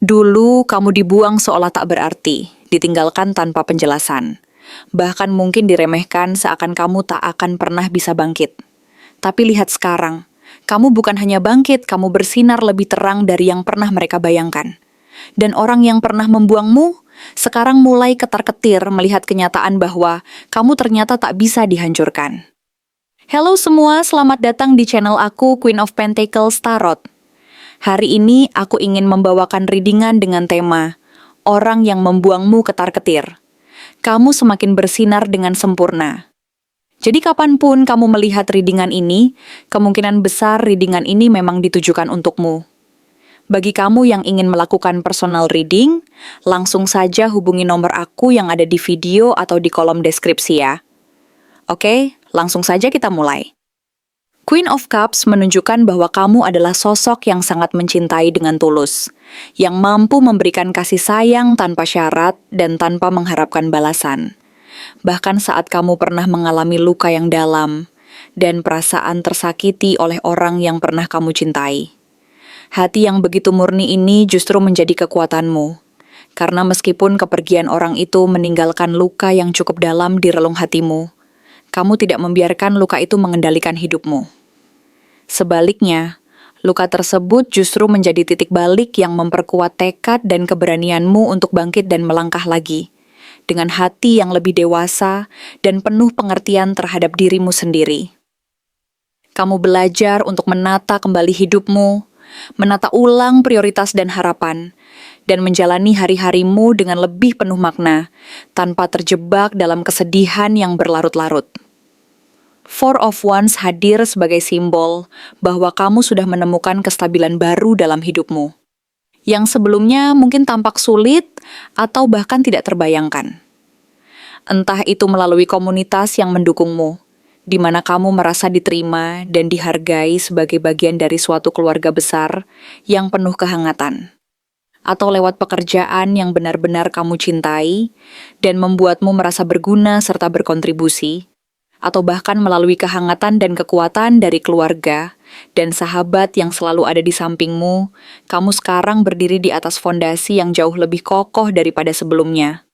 Dulu kamu dibuang seolah tak berarti, ditinggalkan tanpa penjelasan. Bahkan mungkin diremehkan seakan kamu tak akan pernah bisa bangkit. Tapi lihat sekarang, kamu bukan hanya bangkit, kamu bersinar lebih terang dari yang pernah mereka bayangkan. Dan orang yang pernah membuangmu, sekarang mulai ketar-ketir melihat kenyataan bahwa kamu ternyata tak bisa dihancurkan. Halo semua, selamat datang di channel aku, Queen of Pentacles Tarot. Hari ini aku ingin membawakan readingan dengan tema Orang yang membuangmu ketar-ketir. Kamu semakin bersinar dengan sempurna. Jadi kapanpun kamu melihat readingan ini, kemungkinan besar readingan ini memang ditujukan untukmu. Bagi kamu yang ingin melakukan personal reading, langsung saja hubungi nomor aku yang ada di video atau di kolom deskripsi ya. Oke, langsung saja kita mulai. Queen of Cups menunjukkan bahwa kamu adalah sosok yang sangat mencintai dengan tulus, yang mampu memberikan kasih sayang tanpa syarat dan tanpa mengharapkan balasan. Bahkan saat kamu pernah mengalami luka yang dalam dan perasaan tersakiti oleh orang yang pernah kamu cintai. Hati yang begitu murni ini justru menjadi kekuatanmu, karena meskipun kepergian orang itu meninggalkan luka yang cukup dalam di relung hatimu, kamu tidak membiarkan luka itu mengendalikan hidupmu. Sebaliknya, luka tersebut justru menjadi titik balik yang memperkuat tekad dan keberanianmu untuk bangkit dan melangkah lagi, dengan hati yang lebih dewasa dan penuh pengertian terhadap dirimu sendiri. Kamu belajar untuk menata kembali hidupmu, menata ulang prioritas dan harapan, dan menjalani hari-harimu dengan lebih penuh makna, tanpa terjebak dalam kesedihan yang berlarut-larut. Four of Wands hadir sebagai simbol bahwa kamu sudah menemukan kestabilan baru dalam hidupmu, yang sebelumnya mungkin tampak sulit atau bahkan tidak terbayangkan. Entah itu melalui komunitas yang mendukungmu, di mana kamu merasa diterima dan dihargai sebagai bagian dari suatu keluarga besar yang penuh kehangatan, atau lewat pekerjaan yang benar-benar kamu cintai dan membuatmu merasa berguna serta berkontribusi, atau bahkan melalui kehangatan dan kekuatan dari keluarga dan sahabat yang selalu ada di sampingmu, kamu sekarang berdiri di atas fondasi yang jauh lebih kokoh daripada sebelumnya.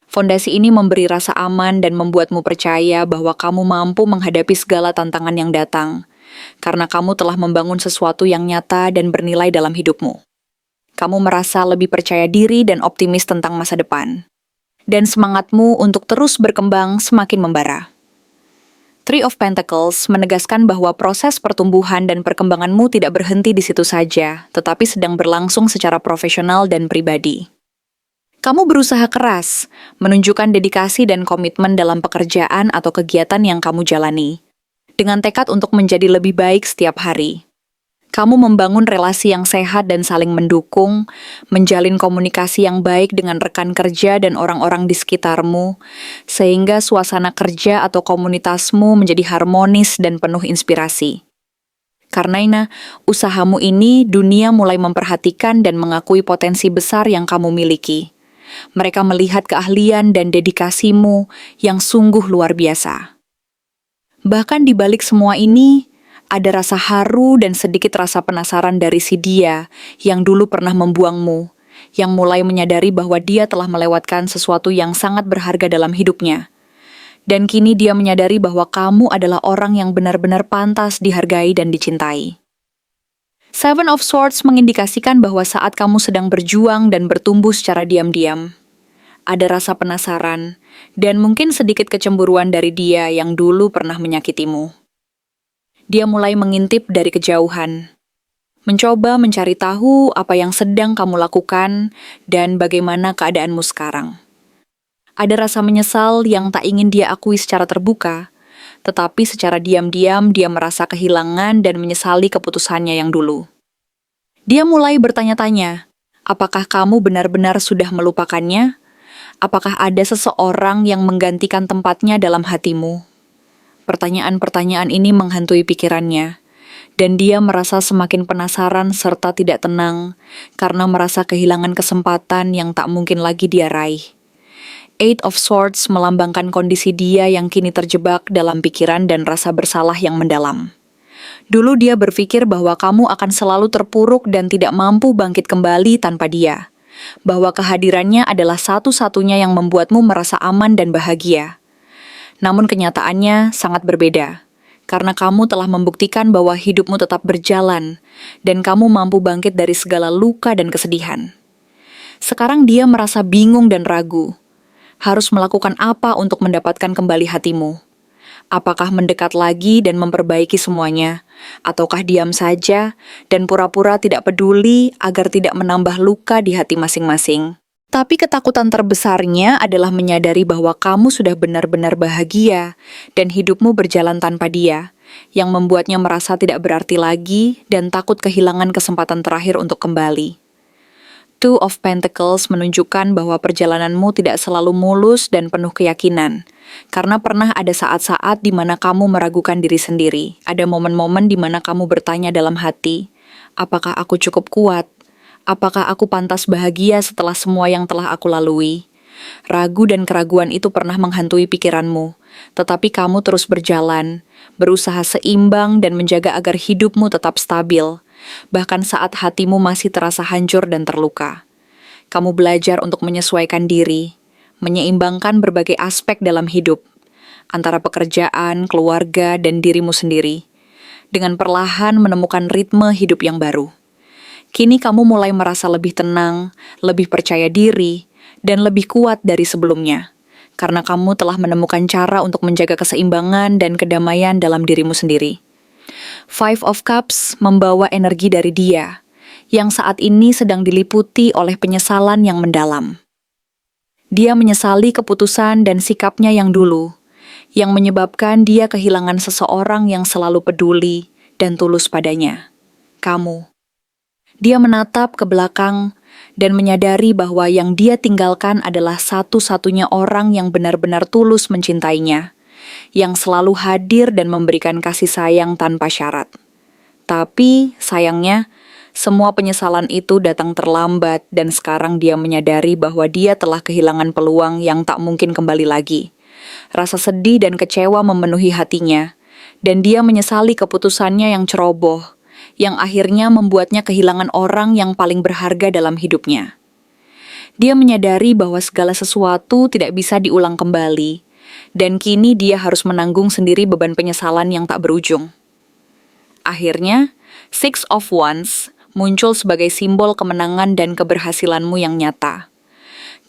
Fondasi ini memberi rasa aman dan membuatmu percaya bahwa kamu mampu menghadapi segala tantangan yang datang, karena kamu telah membangun sesuatu yang nyata dan bernilai dalam hidupmu. Kamu merasa lebih percaya diri dan optimis tentang masa depan, dan semangatmu untuk terus berkembang semakin membara. Three of Pentacles menegaskan bahwa proses pertumbuhan dan perkembanganmu tidak berhenti di situ saja, tetapi sedang berlangsung secara profesional dan pribadi. Kamu berusaha keras, menunjukkan dedikasi dan komitmen dalam pekerjaan atau kegiatan yang kamu jalani, dengan tekad untuk menjadi lebih baik setiap hari. Kamu membangun relasi yang sehat dan saling mendukung, menjalin komunikasi yang baik dengan rekan kerja dan orang-orang di sekitarmu, sehingga suasana kerja atau komunitasmu menjadi harmonis dan penuh inspirasi. Karena usahamu ini, dunia mulai memperhatikan dan mengakui potensi besar yang kamu miliki. Mereka melihat keahlian dan dedikasimu yang sungguh luar biasa. Bahkan di balik semua ini, ada rasa haru dan sedikit rasa penasaran dari si dia yang dulu pernah membuangmu, yang mulai menyadari bahwa dia telah melewatkan sesuatu yang sangat berharga dalam hidupnya. Dan kini dia menyadari bahwa kamu adalah orang yang benar-benar pantas dihargai dan dicintai. Seven of Swords mengindikasikan bahwa saat kamu sedang berjuang dan bertumbuh secara diam-diam, ada rasa penasaran dan mungkin sedikit kecemburuan dari dia yang dulu pernah menyakitimu. Dia mulai mengintip dari kejauhan, mencoba mencari tahu apa yang sedang kamu lakukan dan bagaimana keadaanmu sekarang. Ada rasa menyesal yang tak ingin dia akui secara terbuka, tetapi secara diam-diam dia merasa kehilangan dan menyesali keputusannya yang dulu. Dia mulai bertanya-tanya, apakah kamu benar-benar sudah melupakannya? Apakah ada seseorang yang menggantikan tempatnya dalam hatimu? Pertanyaan-pertanyaan ini menghantui pikirannya, dan dia merasa semakin penasaran serta tidak tenang karena merasa kehilangan kesempatan yang tak mungkin lagi dia raih. Eight of Swords melambangkan kondisi dia yang kini terjebak dalam pikiran dan rasa bersalah yang mendalam. Dulu dia berpikir bahwa kamu akan selalu terpuruk dan tidak mampu bangkit kembali tanpa dia. Bahwa kehadirannya adalah satu-satunya yang membuatmu merasa aman dan bahagia. Namun kenyataannya sangat berbeda. Karena kamu telah membuktikan bahwa hidupmu tetap berjalan dan kamu mampu bangkit dari segala luka dan kesedihan. Sekarang dia merasa bingung dan ragu. Harus melakukan apa untuk mendapatkan kembali hatimu? Apakah mendekat lagi dan memperbaiki semuanya? Ataukah diam saja dan pura-pura tidak peduli agar tidak menambah luka di hati masing-masing? Tapi ketakutan terbesarnya adalah menyadari bahwa kamu sudah benar-benar bahagia dan hidupmu berjalan tanpa dia, yang membuatnya merasa tidak berarti lagi dan takut kehilangan kesempatan terakhir untuk kembali. Two of Pentacles menunjukkan bahwa perjalananmu tidak selalu mulus dan penuh keyakinan, karena pernah ada saat-saat di mana kamu meragukan diri sendiri. Ada momen-momen di mana kamu bertanya dalam hati, apakah aku cukup kuat? Apakah aku pantas bahagia setelah semua yang telah aku lalui? Ragu dan keraguan itu pernah menghantui pikiranmu, tetapi kamu terus berjalan, berusaha seimbang dan menjaga agar hidupmu tetap stabil, bahkan saat hatimu masih terasa hancur dan terluka. Kamu belajar untuk menyesuaikan diri, menyeimbangkan berbagai aspek dalam hidup, antara pekerjaan, keluarga, dan dirimu sendiri, dengan perlahan menemukan ritme hidup yang baru. Kini kamu mulai merasa lebih tenang, lebih percaya diri, dan lebih kuat dari sebelumnya, karena kamu telah menemukan cara untuk menjaga keseimbangan dan kedamaian dalam dirimu sendiri. Five of Cups membawa energi dari dia, yang saat ini sedang diliputi oleh penyesalan yang mendalam. Dia menyesali keputusan dan sikapnya yang dulu, yang menyebabkan dia kehilangan seseorang yang selalu peduli dan tulus padanya. Kamu. Dia menatap ke belakang dan menyadari bahwa yang dia tinggalkan adalah satu-satunya orang yang benar-benar tulus mencintainya, yang selalu hadir dan memberikan kasih sayang tanpa syarat. Tapi, sayangnya, semua penyesalan itu datang terlambat dan sekarang dia menyadari bahwa dia telah kehilangan peluang yang tak mungkin kembali lagi. Rasa sedih dan kecewa memenuhi hatinya, dan dia menyesali keputusannya yang ceroboh, yang akhirnya membuatnya kehilangan orang yang paling berharga dalam hidupnya. Dia menyadari bahwa segala sesuatu tidak bisa diulang kembali, dan kini dia harus menanggung sendiri beban penyesalan yang tak berujung. Akhirnya, Six of Wands muncul sebagai simbol kemenangan dan keberhasilanmu yang nyata.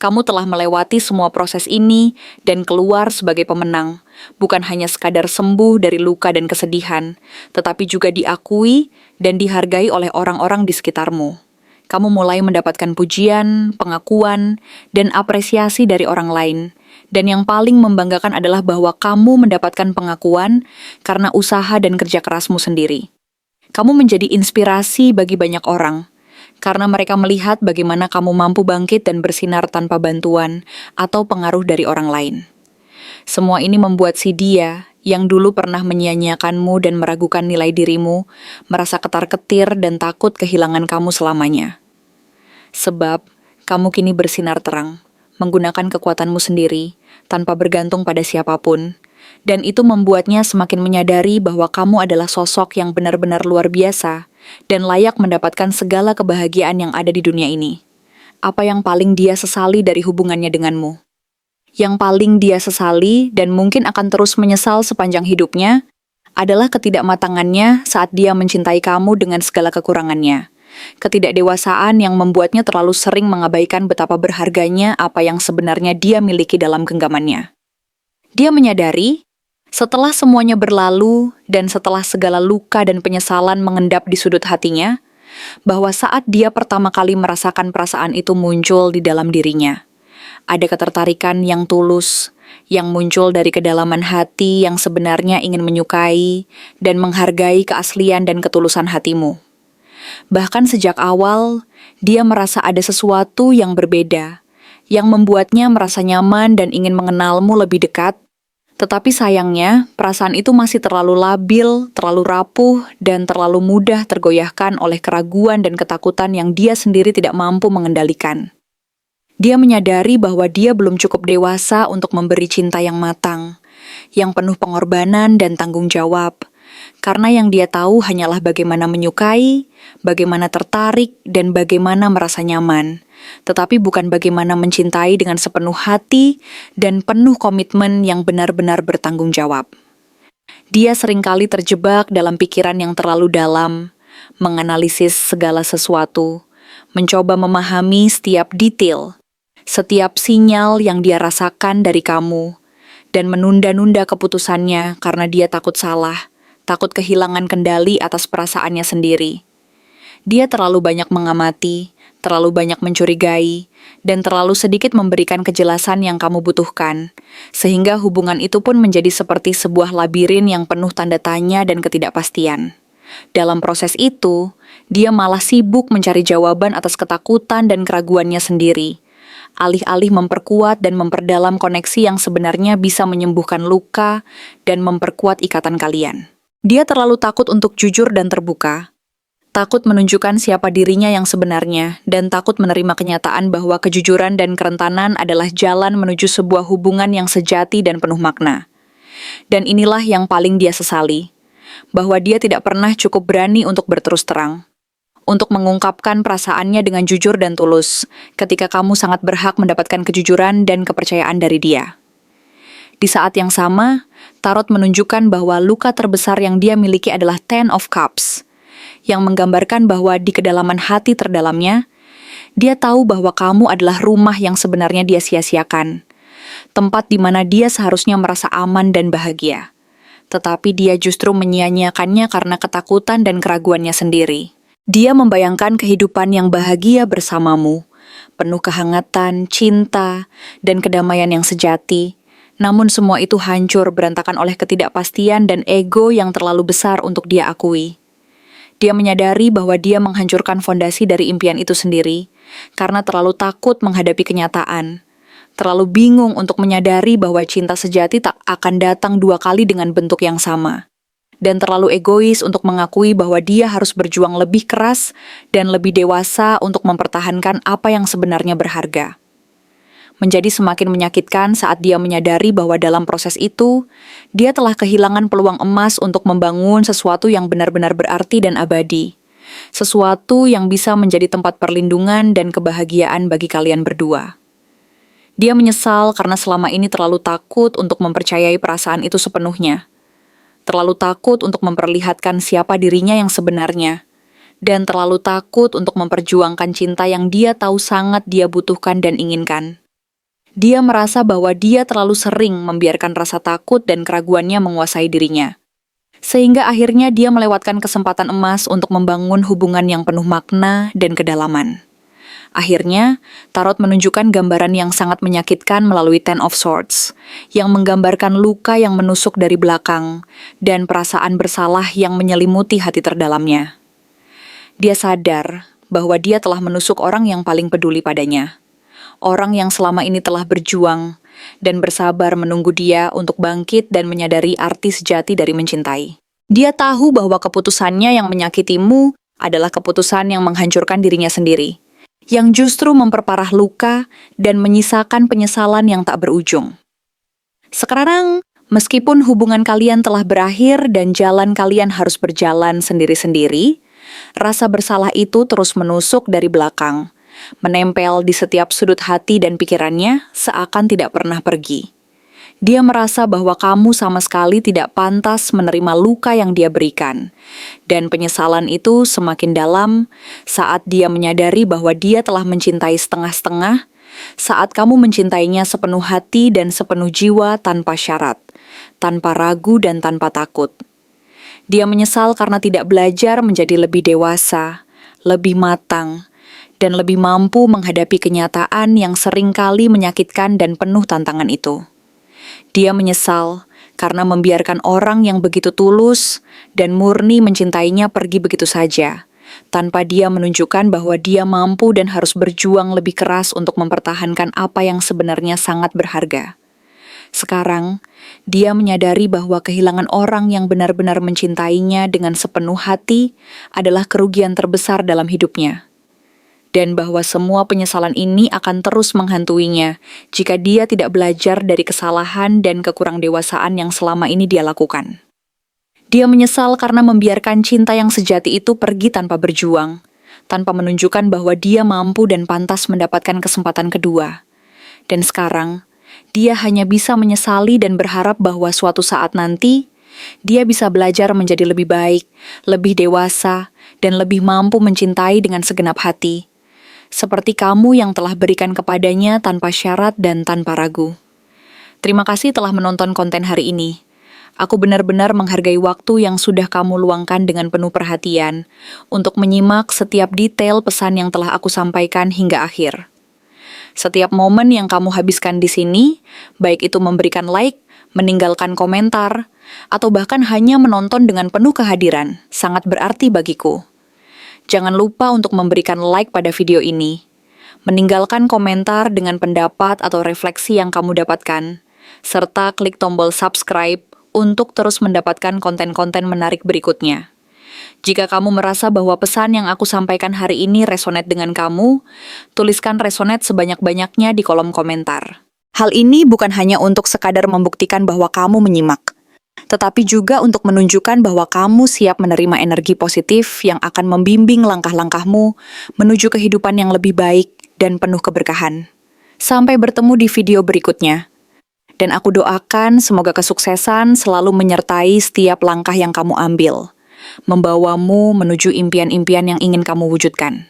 Kamu telah melewati semua proses ini dan keluar sebagai pemenang, bukan hanya sekadar sembuh dari luka dan kesedihan, tetapi juga diakui dan dihargai oleh orang-orang di sekitarmu. Kamu mulai mendapatkan pujian, pengakuan, dan apresiasi dari orang lain. Dan yang paling membanggakan adalah bahwa kamu mendapatkan pengakuan karena usaha dan kerja kerasmu sendiri. Kamu menjadi inspirasi bagi banyak orang, karena mereka melihat bagaimana kamu mampu bangkit dan bersinar tanpa bantuan atau pengaruh dari orang lain. Semua ini membuat si dia, yang dulu pernah menyia-nyiakanmu dan meragukan nilai dirimu, merasa ketar-ketir dan takut kehilangan kamu selamanya. Sebab, kamu kini bersinar terang, menggunakan kekuatanmu sendiri, tanpa bergantung pada siapapun, dan itu membuatnya semakin menyadari bahwa kamu adalah sosok yang benar-benar luar biasa, dan layak mendapatkan segala kebahagiaan yang ada di dunia ini. Apa yang paling dia sesali dari hubungannya denganmu? Yang paling dia sesali dan mungkin akan terus menyesal sepanjang hidupnya adalah ketidakmatangannya saat dia mencintai kamu dengan segala kekurangannya. Ketidakdewasaan yang membuatnya terlalu sering mengabaikan betapa berharganya apa yang sebenarnya dia miliki dalam genggamannya. Dia menyadari, setelah semuanya berlalu dan setelah segala luka dan penyesalan mengendap di sudut hatinya, bahwa saat dia pertama kali merasakan perasaan itu muncul di dalam dirinya. Ada ketertarikan yang tulus, yang muncul dari kedalaman hati yang sebenarnya ingin menyukai dan menghargai keaslian dan ketulusan hatimu. Bahkan sejak awal, dia merasa ada sesuatu yang berbeda, yang membuatnya merasa nyaman dan ingin mengenalmu lebih dekat. Tetapi sayangnya, perasaan itu masih terlalu labil, terlalu rapuh, dan terlalu mudah tergoyahkan oleh keraguan dan ketakutan yang dia sendiri tidak mampu mengendalikan. Dia menyadari bahwa dia belum cukup dewasa untuk memberi cinta yang matang, yang penuh pengorbanan dan tanggung jawab, Karena yang dia tahu hanyalah bagaimana menyukai, bagaimana tertarik, dan bagaimana merasa nyaman. Tetapi bukan bagaimana mencintai dengan sepenuh hati dan penuh komitmen yang benar-benar bertanggung jawab. Dia seringkali terjebak dalam pikiran yang terlalu dalam, menganalisis segala sesuatu, mencoba memahami setiap detail, setiap sinyal yang dia rasakan dari kamu, dan menunda-nunda keputusannya karena dia takut salah, takut kehilangan kendali atas perasaannya sendiri. Dia terlalu banyak mengamati, terlalu banyak mencurigai, dan terlalu sedikit memberikan kejelasan yang kamu butuhkan, sehingga hubungan itu pun menjadi seperti sebuah labirin yang penuh tanda tanya dan ketidakpastian. Dalam proses itu, dia malah sibuk mencari jawaban atas ketakutan dan keraguannya sendiri, alih-alih memperkuat dan memperdalam koneksi yang sebenarnya bisa menyembuhkan luka dan memperkuat ikatan kalian. Dia terlalu takut untuk jujur dan terbuka, takut menunjukkan siapa dirinya yang sebenarnya, dan takut menerima kenyataan bahwa kejujuran dan kerentanan adalah jalan menuju sebuah hubungan yang sejati dan penuh makna. Dan inilah yang paling dia sesali, bahwa dia tidak pernah cukup berani untuk berterus terang, untuk mengungkapkan perasaannya dengan jujur dan tulus, ketika kamu sangat berhak mendapatkan kejujuran dan kepercayaan dari dia. Di saat yang sama, Tarot menunjukkan bahwa luka terbesar yang dia miliki adalah Ten of Cups, yang menggambarkan bahwa di kedalaman hati terdalamnya, dia tahu bahwa kamu adalah rumah yang sebenarnya dia sia-siakan, tempat di mana dia seharusnya merasa aman dan bahagia. Tetapi dia justru menyia-nyiakannya karena ketakutan dan keraguannya sendiri. Dia membayangkan kehidupan yang bahagia bersamamu, penuh kehangatan, cinta, dan kedamaian yang sejati. Namun semua itu hancur berantakan oleh ketidakpastian dan ego yang terlalu besar untuk dia akui. Dia menyadari bahwa dia menghancurkan fondasi dari impian itu sendiri, karena terlalu takut menghadapi kenyataan. Terlalu bingung untuk menyadari bahwa cinta sejati tak akan datang 2 kali dengan bentuk yang sama. Dan terlalu egois untuk mengakui bahwa dia harus berjuang lebih keras dan lebih dewasa untuk mempertahankan apa yang sebenarnya berharga. Menjadi semakin menyakitkan saat dia menyadari bahwa dalam proses itu, dia telah kehilangan peluang emas untuk membangun sesuatu yang benar-benar berarti dan abadi. Sesuatu yang bisa menjadi tempat perlindungan dan kebahagiaan bagi kalian berdua. Dia menyesal karena selama ini terlalu takut untuk mempercayai perasaan itu sepenuhnya. Terlalu takut untuk memperlihatkan siapa dirinya yang sebenarnya. Dan terlalu takut untuk memperjuangkan cinta yang dia tahu sangat dia butuhkan dan inginkan. Dia merasa bahwa dia terlalu sering membiarkan rasa takut dan keraguannya menguasai dirinya. Sehingga akhirnya dia melewatkan kesempatan emas untuk membangun hubungan yang penuh makna dan kedalaman. Akhirnya, Tarot menunjukkan gambaran yang sangat menyakitkan melalui Ten of Swords, yang menggambarkan luka yang menusuk dari belakang dan perasaan bersalah yang menyelimuti hati terdalamnya. Dia sadar bahwa dia telah menusuk orang yang paling peduli padanya. Orang yang selama ini telah berjuang dan bersabar menunggu dia untuk bangkit dan menyadari arti sejati dari mencintai. Dia tahu bahwa keputusannya yang menyakitimu adalah keputusan yang menghancurkan dirinya sendiri, yang justru memperparah luka dan menyisakan penyesalan yang tak berujung. Sekarang, meskipun hubungan kalian telah berakhir dan jalan kalian harus berjalan sendiri-sendiri, rasa bersalah itu terus menusuk dari belakang, menempel di setiap sudut hati dan pikirannya seakan tidak pernah pergi. Dia merasa bahwa kamu sama sekali tidak pantas menerima luka yang dia berikan. Dan penyesalan itu semakin dalam saat dia menyadari bahwa dia telah mencintai setengah-setengah, saat kamu mencintainya sepenuh hati dan sepenuh jiwa tanpa syarat, tanpa ragu dan tanpa takut. Dia menyesal karena tidak belajar menjadi lebih dewasa, lebih matang, dan lebih mampu menghadapi kenyataan yang seringkali menyakitkan dan penuh tantangan itu. Dia menyesal karena membiarkan orang yang begitu tulus dan murni mencintainya pergi begitu saja, tanpa dia menunjukkan bahwa dia mampu dan harus berjuang lebih keras untuk mempertahankan apa yang sebenarnya sangat berharga. Sekarang, dia menyadari bahwa kehilangan orang yang benar-benar mencintainya dengan sepenuh hati adalah kerugian terbesar dalam hidupnya. Dan bahwa semua penyesalan ini akan terus menghantuinya jika dia tidak belajar dari kesalahan dan kekurangdewasaan yang selama ini dia lakukan. Dia menyesal karena membiarkan cinta yang sejati itu pergi tanpa berjuang, tanpa menunjukkan bahwa dia mampu dan pantas mendapatkan kesempatan kedua. Dan sekarang, dia hanya bisa menyesali dan berharap bahwa suatu saat nanti, dia bisa belajar menjadi lebih baik, lebih dewasa, dan lebih mampu mencintai dengan segenap hati. Seperti kamu yang telah berikan kepadanya tanpa syarat dan tanpa ragu. Terima kasih telah menonton konten hari ini. Aku benar-benar menghargai waktu yang sudah kamu luangkan dengan penuh perhatian untuk menyimak setiap detail pesan yang telah aku sampaikan hingga akhir. Setiap momen yang kamu habiskan di sini, baik itu memberikan like, meninggalkan komentar, atau bahkan hanya menonton dengan penuh kehadiran, sangat berarti bagiku. Jangan lupa untuk memberikan like pada video ini, meninggalkan komentar dengan pendapat atau refleksi yang kamu dapatkan, serta klik tombol subscribe untuk terus mendapatkan konten-konten menarik berikutnya. Jika kamu merasa bahwa pesan yang aku sampaikan hari ini resonate dengan kamu, tuliskan resonate sebanyak-banyaknya di kolom komentar. Hal ini bukan hanya untuk sekadar membuktikan bahwa kamu menyimak, tetapi juga untuk menunjukkan bahwa kamu siap menerima energi positif yang akan membimbing langkah-langkahmu menuju kehidupan yang lebih baik dan penuh keberkahan. Sampai bertemu di video berikutnya. Dan aku doakan semoga kesuksesan selalu menyertai setiap langkah yang kamu ambil, membawamu menuju impian-impian yang ingin kamu wujudkan.